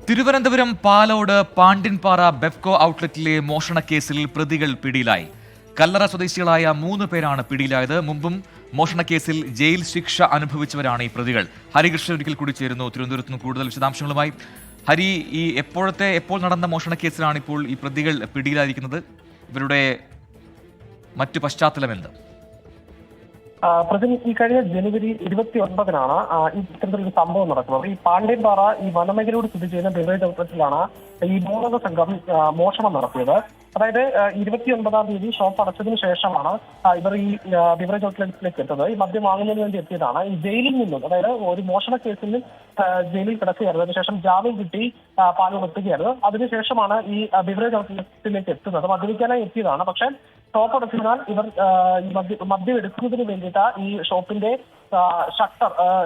തിരുവനന്തപുരം പാലോട് പാണ്ടിൻപാറ ബെഫ്കോ ഔട്ട്ലെറ്റിലെ മോഷണ കേസിൽ പ്രതികൾ പിടിയിലായി. കല്ലറ സ്വദേശികളായ 3 പേരാണ് പിടിയിലായത്. മുമ്പും മോഷണക്കേസിൽ ജയിൽ ശിക്ഷ അനുഭവിച്ചവരാണ് ഈ പ്രതികൾ. ഹരികൃഷ്ണൻ ഒരിക്കൽ കൂടി ചേരുന്നു തിരുവനന്തപുരത്ത് നിന്ന് കൂടുതൽ വിശദാംശങ്ങളുമായി. ഹരി, എപ്പോൾ നടന്ന മോഷണക്കേസിലാണ് ഇപ്പോൾ ഈ പ്രതികൾ പിടിയിലായിരിക്കുന്നത്? ഇവരുടെ മറ്റു പശ്ചാത്തലം എന്ത്? ഈ കഴിഞ്ഞ ജനുവരി 29-നാണ് ഇത്തരത്തിലൊരു സംഭവം നടക്കുന്നത്. ഈ പാണ്ഡ്യൻപാറ ഈ വനമേഖലയോട് സ്ഥിതി ചെയ്യുന്ന ബിവറേജ് ഔട്ട്ലെറ്റിലാണ് ഈ മൂന്നംഗ സംഘം മോഷണം നടത്തിയത്. അതായത് 29-ാം തീയതി ഷോപ്പ് അടച്ചതിന് ശേഷമാണ് ഇവർ ഈ ബിവറേജ് ഔട്ട്ലെറ്റിലേക്ക് എത്തുന്നത്. ഈ മദ്യം വാങ്ങുന്നതിന് വേണ്ടി എത്തിയതാണ്. ഈ ജയിലിൽ നിന്നും, അതായത് ഒരു മോഷണ കേസിൽ ജയിലിൽ കിടക്കുകയായിരുന്നു. അതിനുശേഷം ജാമ്യം കിട്ടി പാലോട് എത്തുകയായിരുന്നു. അതിനുശേഷമാണ് ഈ ബിവറേജ് ഔട്ട്ലെറ്റിലേക്ക് എത്തുന്നത്. മദ്യപിക്കാനായി എത്തിയതാണ്. പക്ഷേ ഷോപ്പ് അടച്ചതിനാൽ ഇവർ മദ്യം എടുക്കുന്നതിന് വേണ്ടിയിട്ട് ഈ ഷോപ്പിന്റെ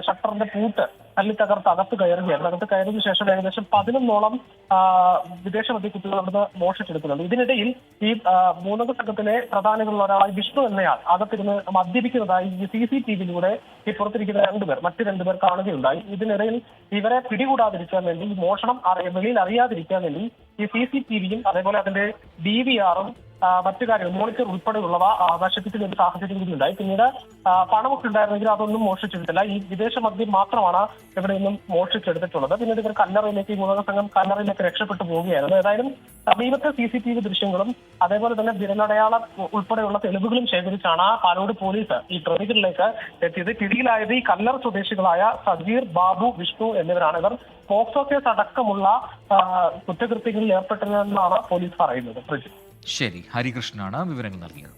ഷട്ടറിന്റെ പൂട്ട് തല്ലി തകർത്ത് അകത്ത് കയറുകയായിരുന്നു. അകത്ത് കയറിയതിനു ശേഷം ഏകദേശം 11ഓളം വിദേശ മദ്യക്കുപ്പികൾ അവിടുന്ന് മോഷിച്ചെടുക്കുന്നുണ്ട്. ഇതിനിടയിൽ ഈ മൂന്നംഗ സംഘത്തിലെ പ്രധാനികളുള്ള ഒരാളായി വിഷ്ണു എന്നയാൾ അകത്തിരുന്ന് മദ്യപിക്കുന്നതായി ഈ CCTV-യിലൂടെ ഈ പുറത്തിരിക്കുന്ന മറ്റു രണ്ടുപേർ കാണുകയുണ്ടായി. ഇതിനിടയിൽ ഇവരെ പിടികൂടാതിരിക്കാൻ വേണ്ടി, ഈ മോഷണം വെളിയിൽ അറിയാതിരിക്കാൻ വേണ്ടി ഈ CCTV-യും അതേപോലെ അതിന്റെ DVR-ഉം മറ്റു കാര്യങ്ങൾ മോണിറ്റർ ഉൾപ്പെടെയുള്ളവ നശിപ്പിക്കുന്ന ഒരു സാഹചര്യം കൂടി ഉണ്ടായി. പിന്നീട് പണമൊക്കെ ഉണ്ടായിരുന്നെങ്കിൽ അതൊന്നും മോഷിച്ചെടുത്തില്ല. ഈ വിദേശ മദ്യം മാത്രമാണ് ഇവിടെ നിന്നും മോഷിച്ചെടുത്തിട്ടുള്ളത്. പിന്നീട് ഇവർ കല്ലറയിലേക്ക്, ഈ മൂന്നംഗ സംഘം കല്ലറയിലേക്ക് രക്ഷപ്പെട്ടു പോവുകയായിരുന്നു. ഏതായാലും സമീപത്തെ CCTV ദൃശ്യങ്ങളും അതേപോലെ തന്നെ വിരലടയാളം ഉൾപ്പെടെയുള്ള തെളിവുകളും ശേഖരിച്ചാണ് പാലോട് പോലീസ് ഈ പ്രതികളിലേക്ക് എത്തിയത്. പിടിയിലായത് ഈ കല്ലറ സ്വദേശികളായ സജീർ, ബാബു, വിഷ്ണു എന്നിവരാണ്. ഇവർ പോക്സോ കേസ് അടക്കമുള്ള കുറ്റകൃത്യങ്ങളിൽ ഏർപ്പെട്ടതെന്നാണ് പോലീസ് പറയുന്നത്. ശരി, ഹരികൃഷ്ണനാണ് വിവരങ്ങൾ നൽകിയത്.